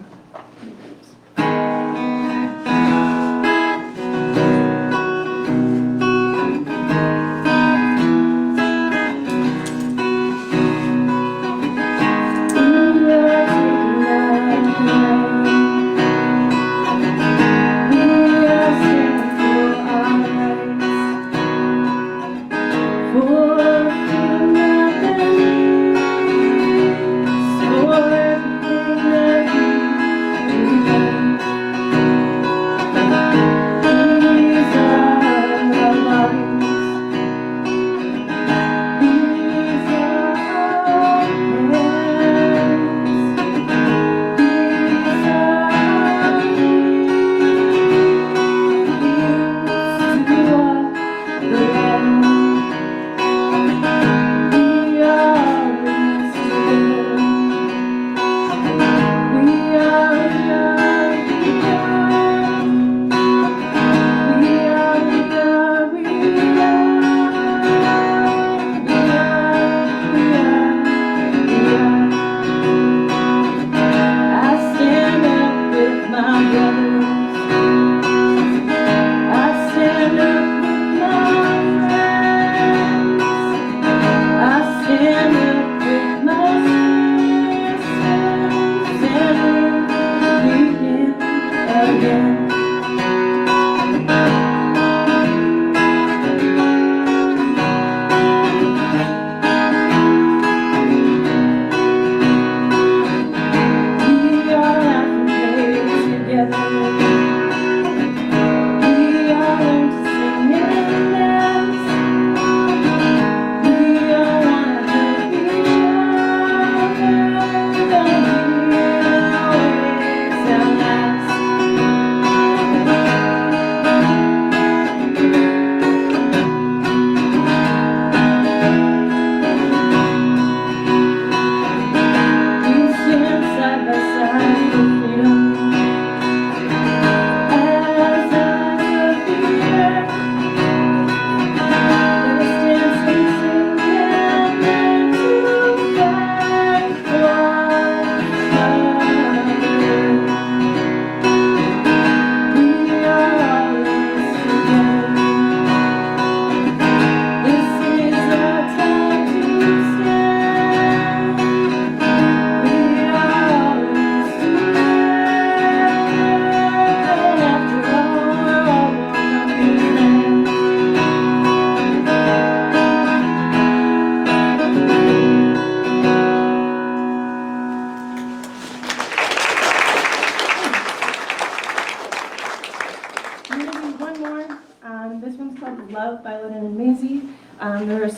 They're a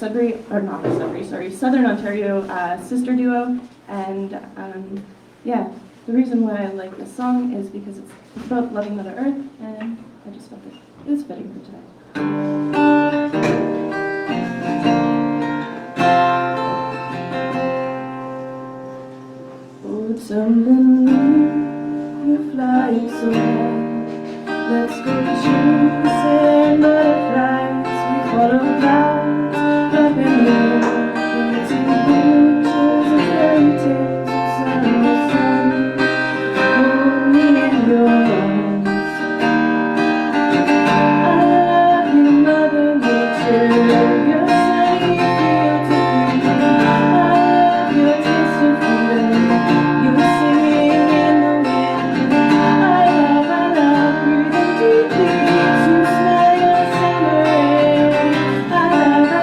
Southern Ontario sister duo, and yeah, the reason why I like this song is because it's about loving Mother Earth, and I just felt it was fitting for today. Oh, something new, you're flying so high. Let's go chasing butterflies, we follow clouds up in the air, into pictures of fairy tales of summer sun. Hold me in your arms. I love you, Mother Nature. You're sunny, feel to breathe. I love your taste of freedom. You're singing in the wind. I love breathing deeply to smell your summer air. I love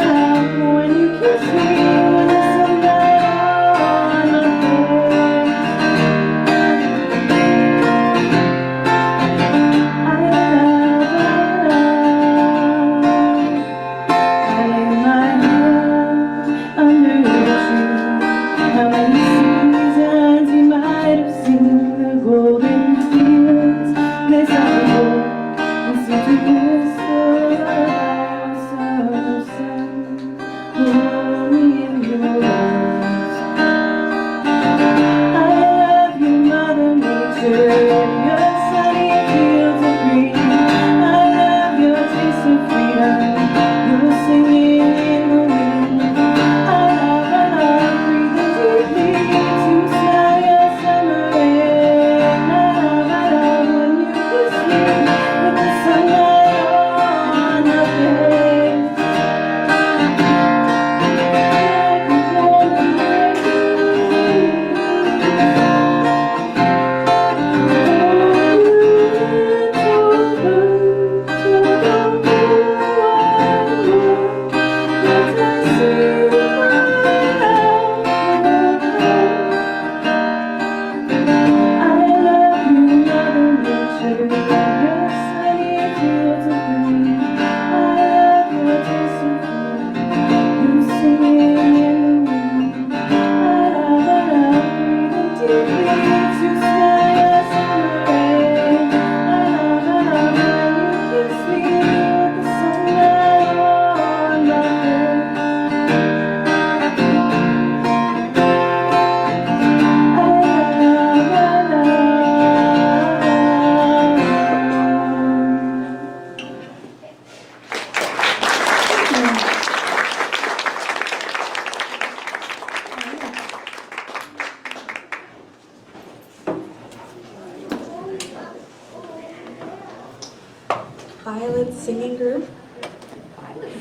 singing group.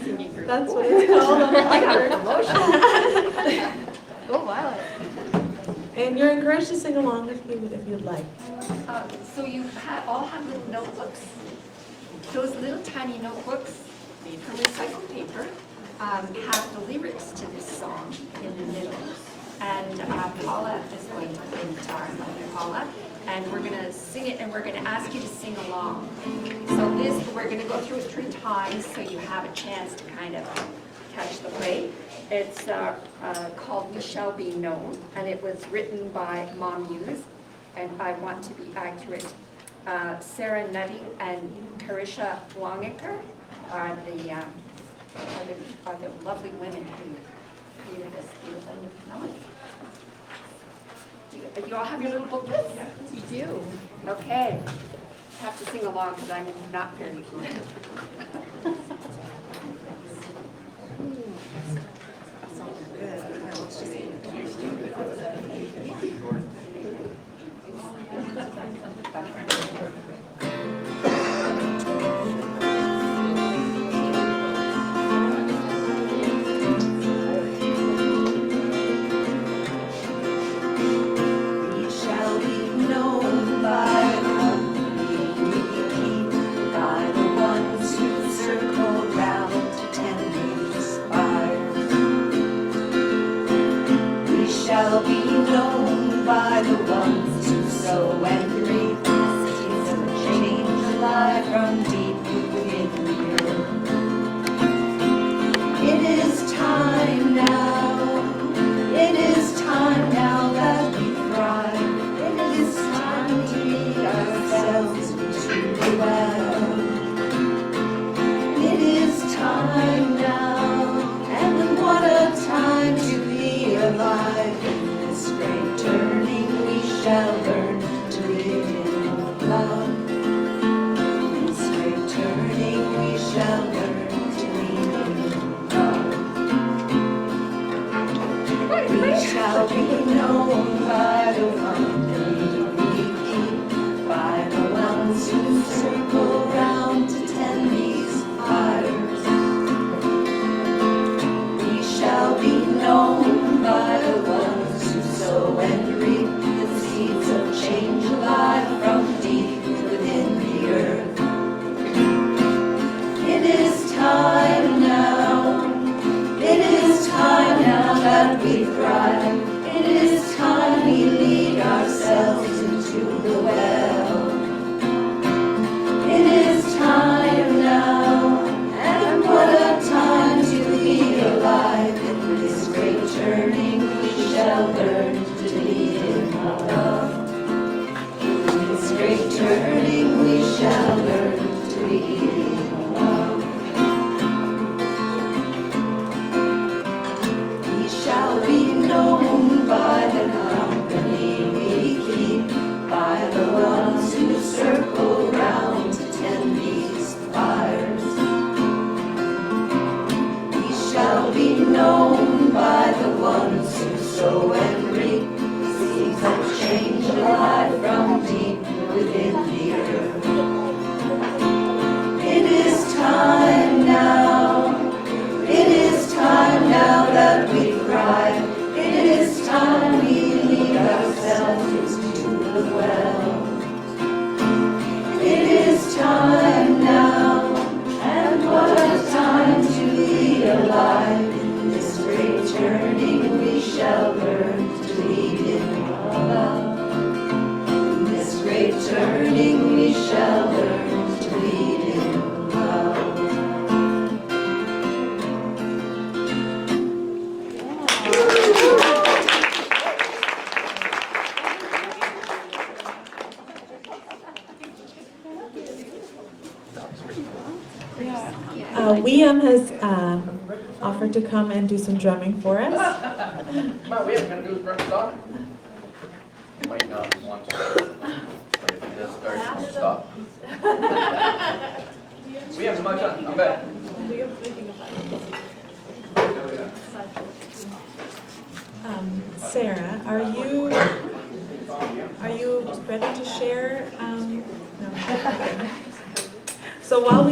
Singing group. That's what it's called. I got a promotion. Oh, wow. And you're encouraged to sing along if you'd like. So you all have little notebooks. Those little tiny notebooks made from recycled paper have the lyrics to this song in the middle. And Paula is going to play guitar, Paula, and we're going to sing it, and we're going to ask you to sing along. So we're going to go through it 3 times so you have a chance to kind of catch the play. It's called We Shall Be Known, and it was written by Mom Muse, and I want to be accurate. Sarah Nutty and Carisha Longiker are the lovely women who created this beautiful melody. You all have your little booklets? Yes, we do. Okay. I have to sing along because I'm not very good. Shall be known by the ones who sow and reap the seeds of change alive from deep within the earth. It is time now, it is time now that we thrive. It is time to lead ourselves into the well. It is time now, and what a time to be alive. Great turning, we shall learn to live in love. In this great turning, we shall learn to live in love. We shall be known by the company we keep, by the ones who circle round to tend these fires. We shall be known by the ones sow and reap the seeds of change alive from deep within the earth. It is time now, it is time now that we thrive. It is time we lead ourselves into the well. It is time now, and what a time to be alive. In this great turning we shall learn to lead in love. In this great turning we shall learn to lead in love. We shall be known by the company we keep, by the ones who circle round to tend these fires. We shall be known by the ones who sow and reap the seeds of change alive from deep within the earth. It is time now, it is time now that we thrive. It is time we lead ourselves into the well. It is time now, and what a time to be alive. In this great journey we shall learn to lead in love. In this great turning we shall learn to lead in love. Liam has offered to come and do some drumming for us. Come on, we haven't gonna do this rest song. You might not want to. But if you just start, don't stop. We have so much on, I'm back. Sarah, are you ready to share? No. So while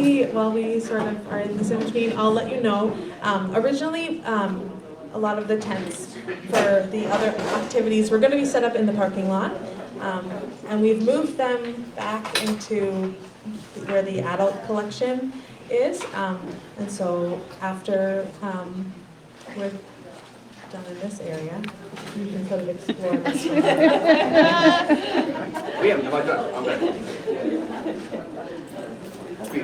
we sort of are in this in between, I'll let you know. Originally, a lot of the tents for the other activities were going to be set up in the parking lot, and we've moved them back into where the adult collection is. And so after we're done in this area, you can sort of explore this one. Liam, am I done? I'm done. Monkey.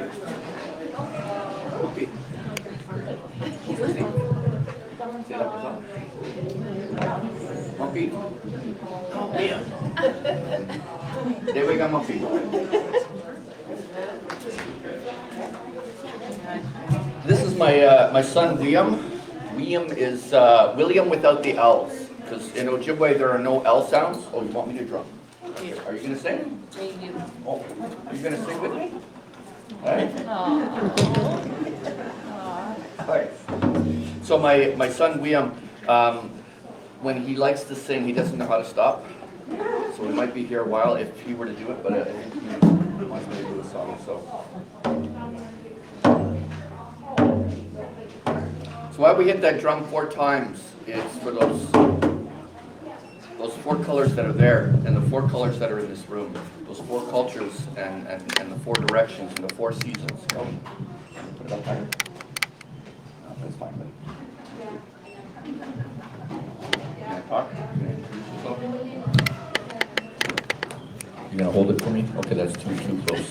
Monkey. Monkey. Liam. There we go, monkey. This is my son Liam. Liam is William without the L's, because in Ojibwe there are no L sounds. Oh, you want me to drum? Okay. Are you going to sing? Oh, are you going to sing with me? All right. All right. So my son Liam, when he likes to sing, he doesn't know how to stop. So he might be here a while if he were to do it, but I think he wants me to do a song. So why we hit that drum 4 times is for those 4 colors that are there and the 4 colors that are in this room. Those 4 cultures and the 4 directions and the 4 seasons. Oh, put it up higher. No, that's fine, buddy. Can I talk? Can I introduce yourself? You're gonna hold it for me? Okay, that's too close.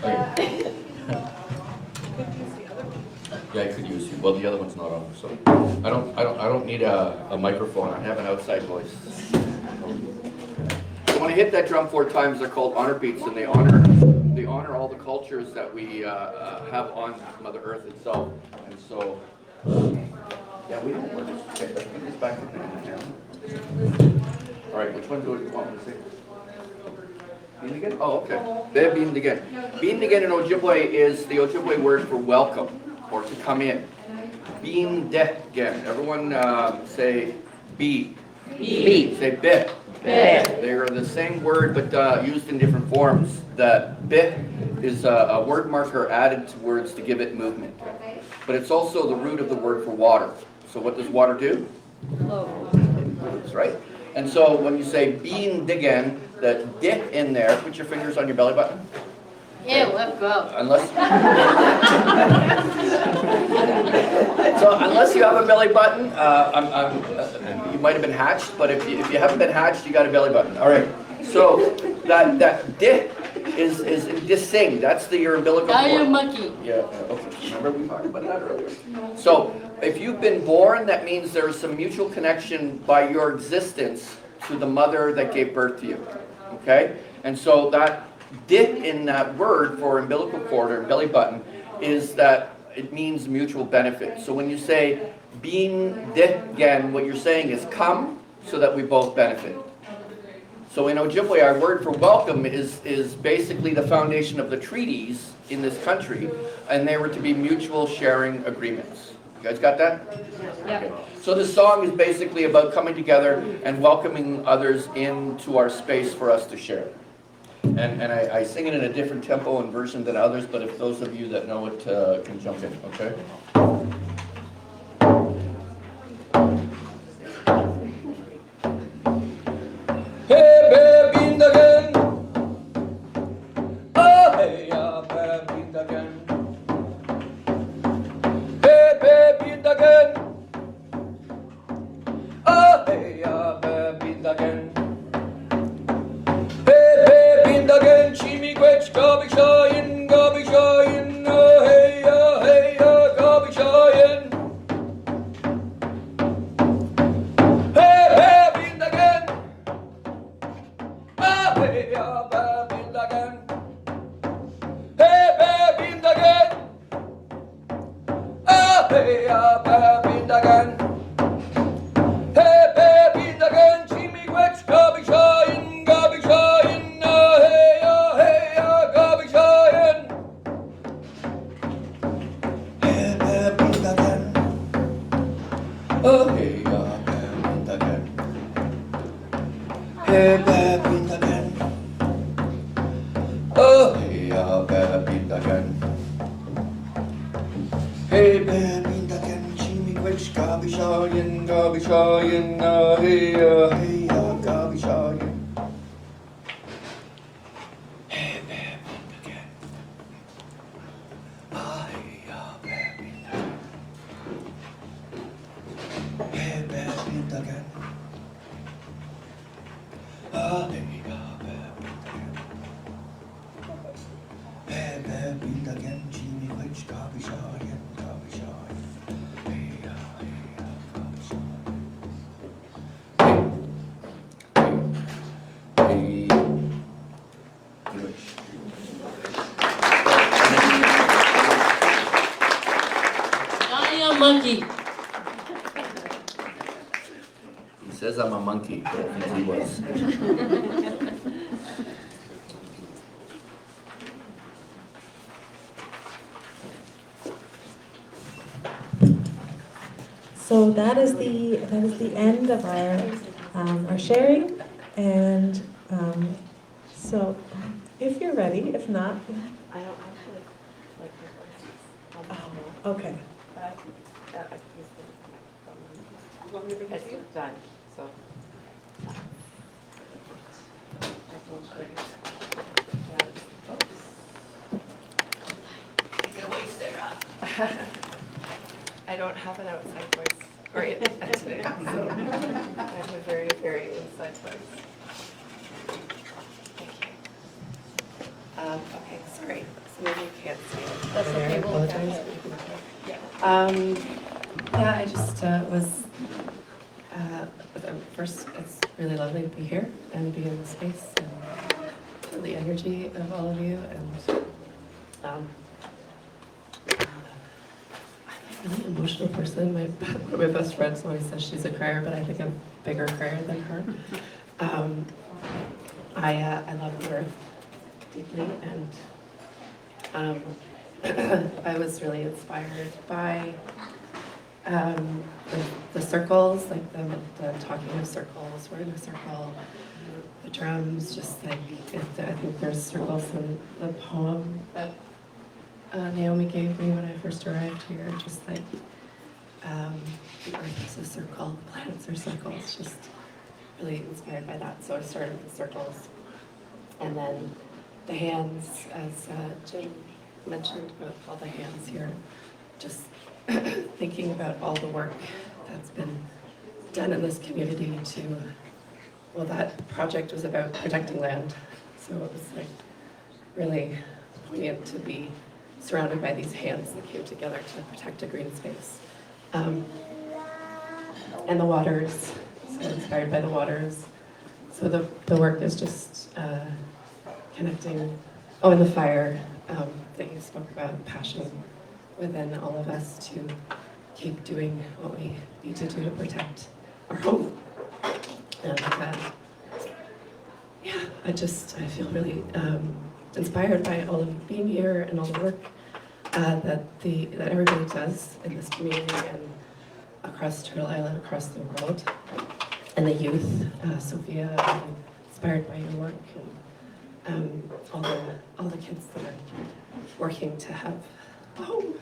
Okay. Yeah, I could use you. Well, the other one's not on, so I don't need a microphone. I have an outside voice. So when I hit that drum 4 times, they're called honor beats, and they honor all the cultures that we have on Mother Earth itself. And so, yeah, we don't work. Okay, let's get this back to the camera. All right, which one do you want me to say? Bean again? Oh, okay. There, bean again. Bean again in Ojibwe is the Ojibwe word for welcome or to come in. Bean de again. Everyone say be. Be. Say bit. Bit. They are the same word but used in different forms. The bit is a word marker added to words to give it movement. But it's also the root of the word for water. So what does water do? Flow. It moves, right? And so when you say bean diggin, the dip in there, put your fingers on your belly button. Yeah, let's go. Unless you have a belly button, you might have been hatched, but if you haven't been hatched, you got a belly button. All right. So that dip is dissing. That's your umbilical cord. I am monkey. Yeah. Okay. Remember we talked about that earlier. So if you've been born, that means there's some mutual connection by your existence to the mother that gave birth to you. Okay? And so that dip in that word for umbilical cord or belly button is that it means mutual benefit. So when you say bean dip again, what you're saying is come so that we both benefit. So in Ojibwe, our word for welcome is basically the foundation of the treaties in this country, and they were to be mutual sharing agreements. You guys got that? Yeah. Okay. So this song is basically about coming together and welcoming others into our space for us to share. And I sing it in a different tempo and version than others, but if those of you that know it can jump in, okay? Hey, baby, in the again. Oh, hey, baby, in the again. Hey, baby, in the again. Oh, hey, baby, in the again. Again, chimmy quetch, gobby shayin', oh hey, gobby shayin'. Hey, baby, again. Oh, hey, baby, again. Hey, baby, again. Oh, hey, baby, again. Hey, baby, again, chimmy quetch, gobby shayin', gobby shayin'. Oh, hey, baby, again. Hey, baby, again. Hey baby, da can chimi which gabi shayin, hey gabi shayin. Hey baby, da can. Baby, hey baby, da can. Baby, hey baby, da can chimi which gabi shayin. I am monkey. He says I'm a monkey, but I think he was. So that is the end of our sharing, and so if you're ready, if not, I don't actually like your voices. okay. It's done, so. I don't have an outside voice right today, so I have a very, very inside voice. Thank you. Okay, sorry, so maybe you can't see it. That's okay, we'll look at it. Yeah, I just was, first, it's really lovely to be here and be in the space and feel the energy of all of you, and I'm a really emotional person. One of my best friends always says she's a crier, but I think I'm a bigger crier than her. I love the earth deeply, and I was really inspired by the circles, like the talking of circles. We're in a circle. The drums, just like I think there's circles in the poem that Naomi gave me when I first arrived here. Just like the earth is a circle, the planets are circles. Just really inspired by that. So I started with circles, and then the hands, as Jim mentioned about all the hands here. Just thinking about all the work that's been done in this community to, well, that project was about protecting land. So it was like really poignant to be surrounded by these hands that came together to protect a green space. And the waters, so inspired by the waters. So the work is just connecting, and the fire that you spoke about, passion within all of us to keep doing what we need to do to protect our home. And yeah, I feel really inspired by all of being here and all the work that everybody does in this community and across Turtle Island, across the world. And the youth, Sophia, I'm inspired by your work, and all the kids that are working to have a home.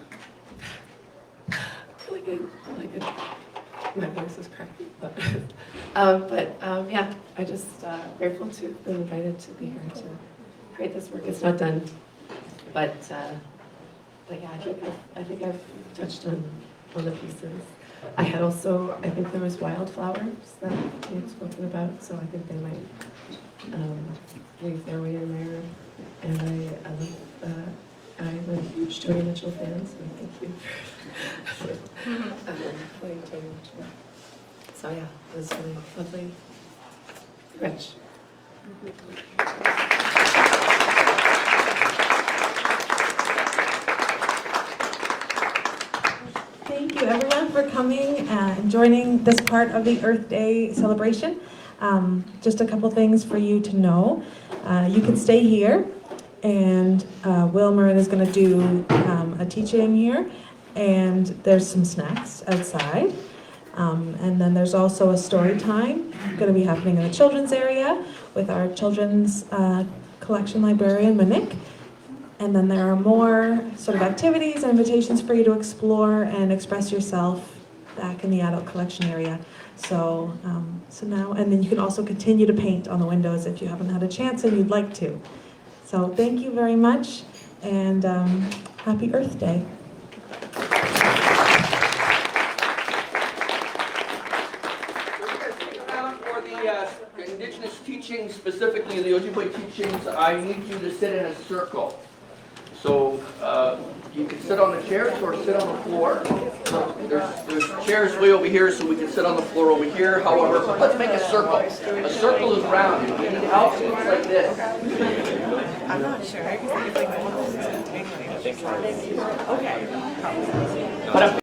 Really good. My voice is cracking, but yeah, I just grateful to have been invited to be here to create this work. It's not done, but yeah, I think I've touched on the pieces. I had also, I think there was wildflowers that you had spoken about, so I think they might leave their way in there. And I'm a huge Joni Mitchell fan, so thank you for playing Joni Mitchell. So yeah, it was really lovely, rich. Thank you everyone for coming and joining this part of the Earth Day celebration. Just a couple things for you to know. You can stay here, and Will Marin is going to do a teaching here, and there's some snacks outside. And then there's also a story time going to be happening in the children's area with our children's collection librarian, Monique. And then there are more sort of activities and invitations for you to explore and express yourself back in the adult collection area. So, so now, and then you can also continue to paint on the windows if you haven't had a chance and you'd like to. So thank you very much, and happy Earth Day. Indigenous teaching, specifically the Ojibwe teachings, I need you to sit in a circle. So you can sit on the chairs or sit on the floor. There's chairs way over here, so we can sit on the floor over here. However, let's make a circle. A circle is round. If you need help, it looks like this. I'm not sure. I think it's like, okay.